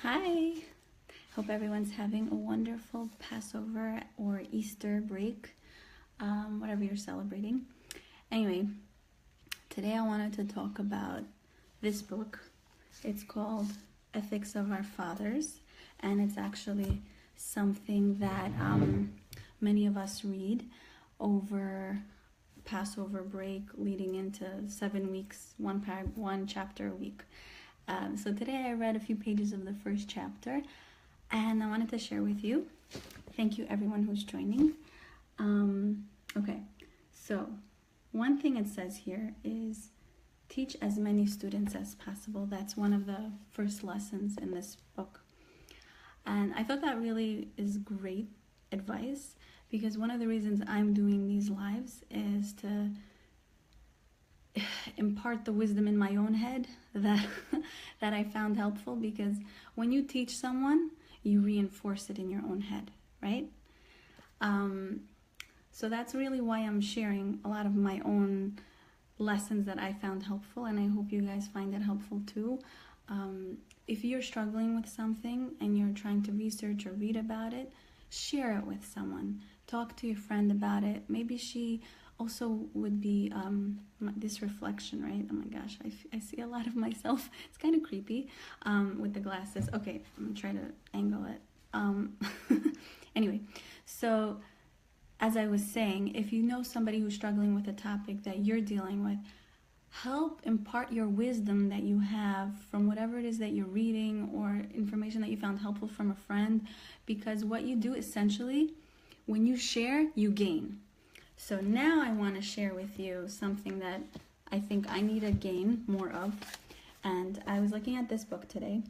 Hi! Hope everyone's having a wonderful Passover or Easter break, whatever you're celebrating. Anyway, today I wanted to talk about this book. It's called Ethics of Our Fathers, and it's actually something that many of us read over Passover break leading into 7 weeks, one chapter a week. So today I read a few pages of the first chapter and I wanted to share with you. Thank you everyone who's joining. Okay, so one thing it says here is teach as many students as possible. That's one of the first lessons in this book. And I thought that really is great advice because one of the reasons I'm doing these lives is to impart the wisdom in my own head that that I found helpful, because when you teach someone, you reinforce it in your own head, right? So that's really why I'm sharing a lot of my own lessons that I found helpful, and I hope you guys find it helpful too. If you're struggling with something and you're trying to research or read about it, share it with someone. Talk to your friend about it. Maybe she also would be this reflection, right? Oh my gosh, I see a lot of myself. It's kind of creepy with the glasses. Okay, I'm gonna try to angle it. Anyway, so as I was saying, if you know somebody who's struggling with a topic that you're dealing with, help impart your wisdom that you have from whatever it is that you're reading or information that you found helpful from a friend, because what you do essentially, when you share, you gain. So now I want to share with you something that I think I need to gain more of. And I was looking at this book today.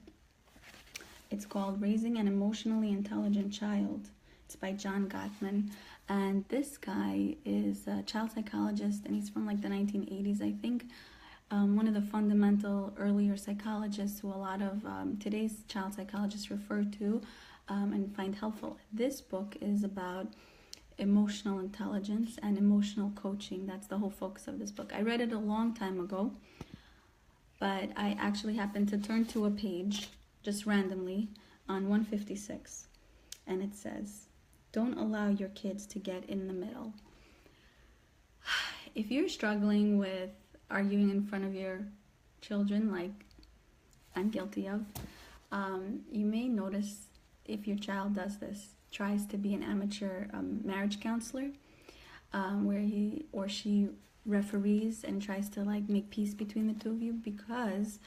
It's called Raising an Emotionally Intelligent Child. It's by John Gottman. And this guy is a child psychologist, and he's from like the 1980s, I think. One of the fundamental earlier psychologists who a lot of today's child psychologists refer to and find helpful. This book is about emotional intelligence and emotional coaching. That's the whole focus of this book. I read it a long time ago, but I actually happened to turn to a page just randomly on 156, and it says, don't allow your kids to get in the middle. If you're struggling with arguing in front of your children, like I'm guilty of, you may notice if your child does this, tries to be an amateur marriage counselor, where he or she referees and tries to like make peace between the two of you, because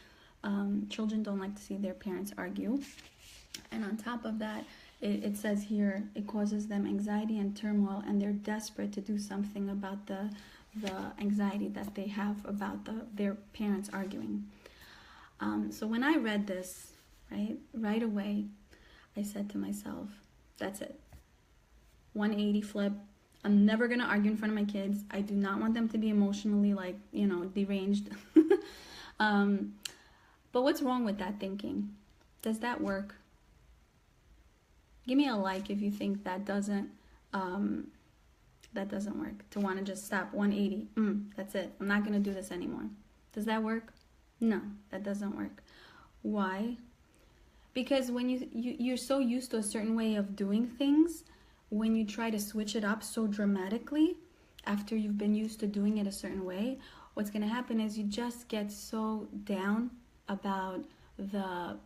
children don't like to see their parents argue. And on top of that, it says here, it causes them anxiety and turmoil, and they're desperate to do something about the anxiety that they have about their parents arguing. So when I read this, right away, I said to myself, that's it. 180 flip. I'm never going to argue in front of my kids. I do not want them to be emotionally, deranged. But what's wrong with that thinking? Does that work? Give me a like if you think that doesn't work. To want to just stop 180. That's it. I'm not going to do this anymore. Does that work? No, that doesn't work. Why? Because when you're so used to a certain way of doing things, when you try to switch it up so dramatically after you've been used to doing it a certain way, what's going to happen is you just get so down about the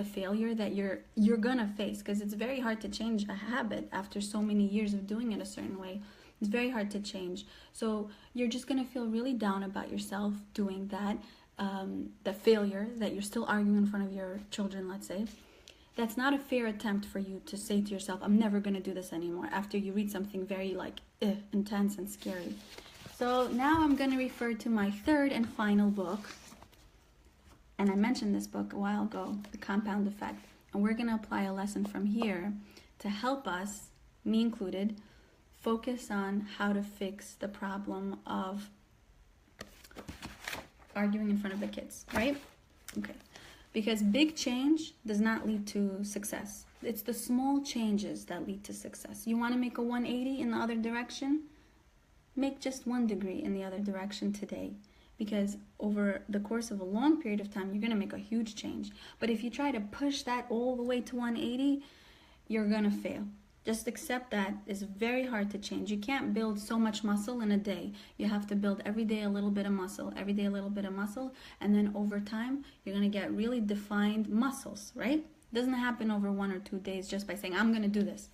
failure that you're going to face, because it's very hard to change a habit after so many years of doing it a certain way. It's very hard to change. So you're just going to feel really down about yourself doing that. The failure that you're still arguing in front of your children, let's say, that's not a fair attempt for you to say to yourself, I'm never going to do this anymore, after you read something very intense and scary. So now I'm going to refer to my third and final book, and I mentioned this book a while ago, The Compound Effect, and we're going to apply a lesson from here to help us, me included, focus on how to fix the problem of arguing in front of the kids, right? Okay. Because big change does not lead to success. It's the small changes that lead to success. You want to make a 180 in the other direction? Make just 1 degree in the other direction today. because over the course of a long period of time, you're going to make a huge change. But if you try to push that all the way to 180, you're going to fail. Just accept that it's very hard to change. You can't build so much muscle in a day. You have to build every day a little bit of muscle, every day a little bit of muscle, and then over time, you're going to get really defined muscles, right? It doesn't happen over 1 or 2 days just by saying, I'm going to do this.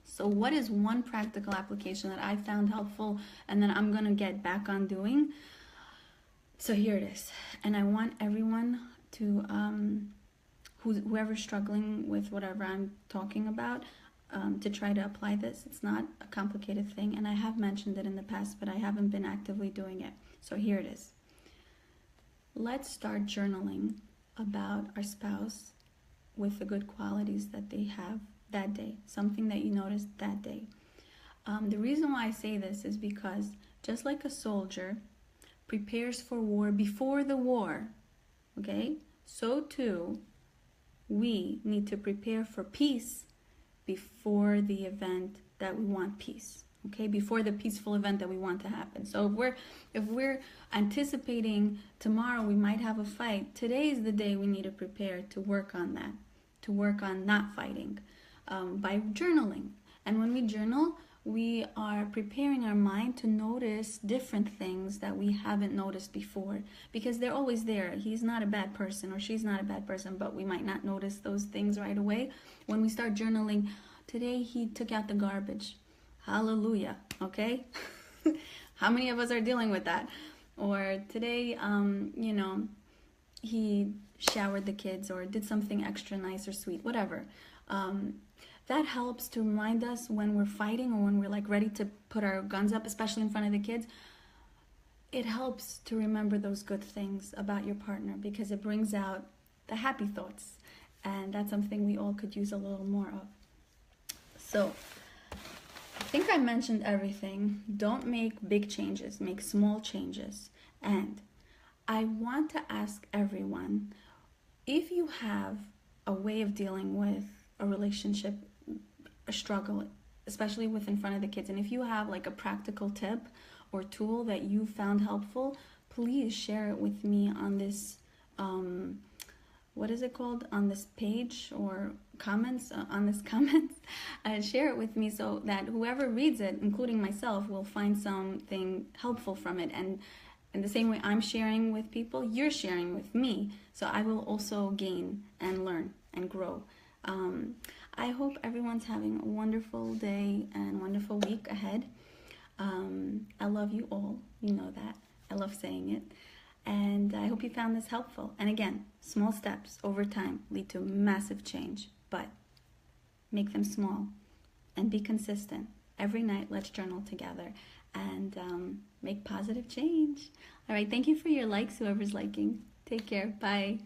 So what is one practical application that I found helpful and then I'm going to get back on doing? So here it is. And I want everyone to, whoever's struggling with whatever I'm talking about, to try to apply this. It's not a complicated thing, and I have mentioned it in the past, but I haven't been actively doing it. So here it is. Let's start journaling about our spouse with the good qualities that they have that day, something that you noticed that day. The reason why I say this is because just like a soldier prepares for war before the war, okay, so too we need to prepare for peace before the event that we want peace, okay, before the peaceful event that we want to happen. So if we're anticipating tomorrow we might have a fight, today is the day we need to prepare to work on that, to work on not fighting, by journaling. And when we journal, we are preparing our mind to notice different things that we haven't noticed before, because they're always there. He's not a bad person or she's not a bad person, but we might not notice those things right away. When we start journaling, today he took out the garbage. Hallelujah, okay? How many of us are dealing with that? Or today, he showered the kids or did something extra nice or sweet, whatever. That helps to remind us when we're fighting or when we're like ready to put our guns up, especially in front of the kids. It helps to remember those good things about your partner because it brings out the happy thoughts. And that's something we all could use a little more of. So I think I mentioned everything. Don't make big changes, make small changes. And I want to ask everyone, if you have a way of dealing with a relationship, a struggle, especially with in front of the kids, and if you have like a practical tip or tool that you found helpful, please share it with me on this, what is it called, on this page or comments, on this comments. Share it with me so that whoever reads it, including myself, will find something helpful from it. And in the same way I'm sharing with people, you're sharing with me, so I will also gain and learn and grow. I hope everyone's having a wonderful day and wonderful week ahead. I love you all. You know that. I love saying it. And I hope you found this helpful. And again, small steps over time lead to massive change, but make them small and be consistent. Every night, let's journal together and make positive change. All right. Thank you for your likes, whoever's liking. Take care. Bye.